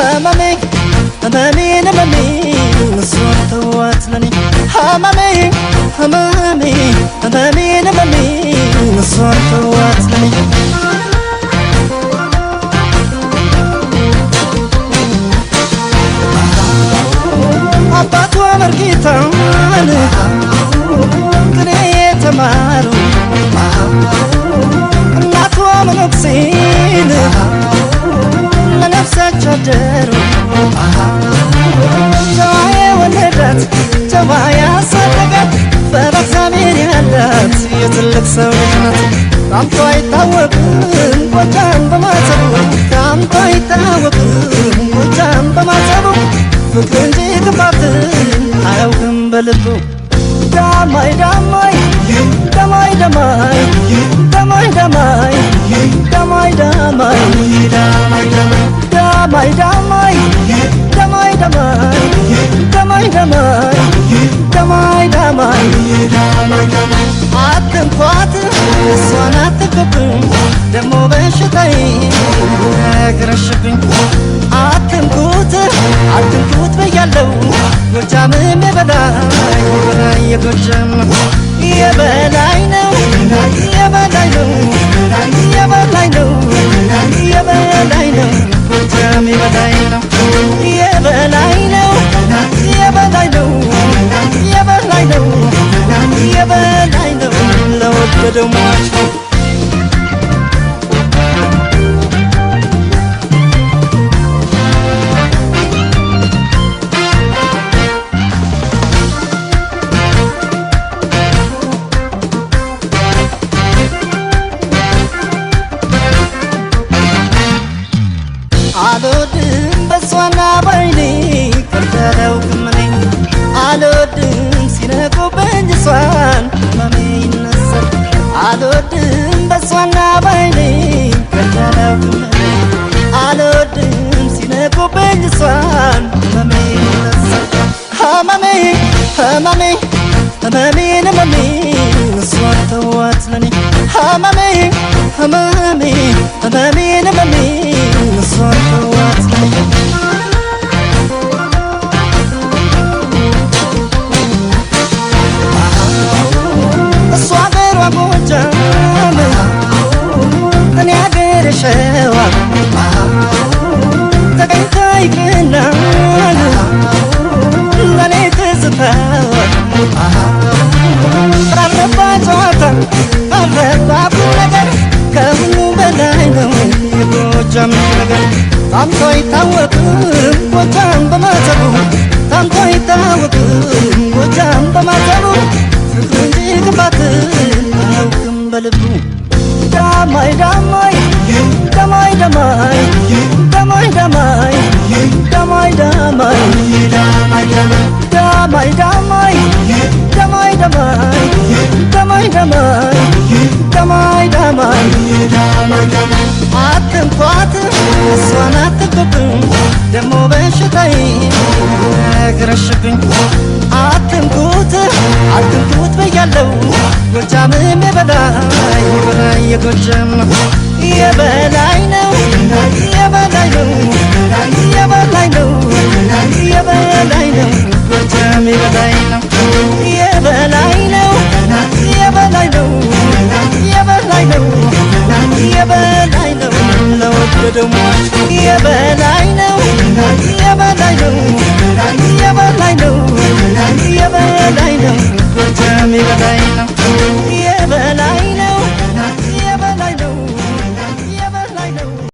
همامي همامي همامي صرت واتلني همامي همامي همامي همامي صرت واتلني አባቷ መርጌታን ቅኔ የተማሩ እናቷ መነኩሴን ለነፍሳቸው አደሩ ጨዋ የወለዳት ጨዋ ያሳደጋት በእግዚአብሔር ያላት የትልቅ ሰው ልጅ ናት። ታምቶ አይታወቅም ጎጃም በማተቡ ታምቶ አይታወቅም ጎጃም በማተቡ ፍቅር እንጂ ክፋትን አያውቅም በልቡ ዳማይ ዳማይ ዳማይ ዳማይ ዳማይ ዳማይ ዳማይ ዳማይ ዳማይ ዳማይ ዳማይ ዳማይ ዳማይ ዳማይ አትንኳት እሷን አትቅብኝ ደሞ በሽታዬ ያገረሽብኝ አትንኩት አትንኩት በያለው ጎጃምም የበላይ የጎጃም የበላይ ነው የበላይ ነው የበላይ ነው የበላይ ነው ጎጃም የበላይ ነው የበላይ ነው የበላይ ነው የበላይ ነው የበላይ ነው ለወደደው ሟች አልወድም በሷና ባይኔ ከርተለው ክምኔ አልወድም ሲነቁብኝ እሷን ህመሜ ይነሳል አልወድም በሷና ባይኔ ከርተለው ክምኔ አልወድም ሲነቁብኝ እሷን ህመሜ ይነሳል ህመሜ ህመሜ ህመሜን ህመሜ እሷን ተዋት ለኔ ህመሜ ህመሜ ህመሜን ህመሜ እሷን ተዋት ለኔ እሷ አገሯ ጎጃም እኔ አገሬ ሸዋ ተገኝታ ይቅናል ለኔ ትዝታዋ አረባ ጨዋታ አረባ ነገር ከሁሉ በላይ ነው የጎጃም ነገር ታምቶ አይታወቅም ጎጃም በማተቡ ታምቶ አይታወቅም ጎጃም በማተቡ ፍቅር እንጂ ክፋትን አያውቅም በልቡ ዳማይ ዳማይ ዳማይ ዳማይ ዳማይ ዳማይ ዳማይ ዳማይ ዳማይ ዳማይ ዳማይ ዳማይ ዳማይ ዳማይ አትንኳት እሷን አትቅብኝ ደሞ በሽታዬ ያገረሽብኝ አትንኩት አትንኩት በያለው ጎጃምም የበላይ የበላይ የጎጃም የበላይ ነው የበላይ ነው የበላይ ነው የበላይ ነው ጎጃም የበላይ ነው የበላይ ነው የበላይ ነው የበላይ ነው የበላይ ነው ለወደደው ሟች የበላይ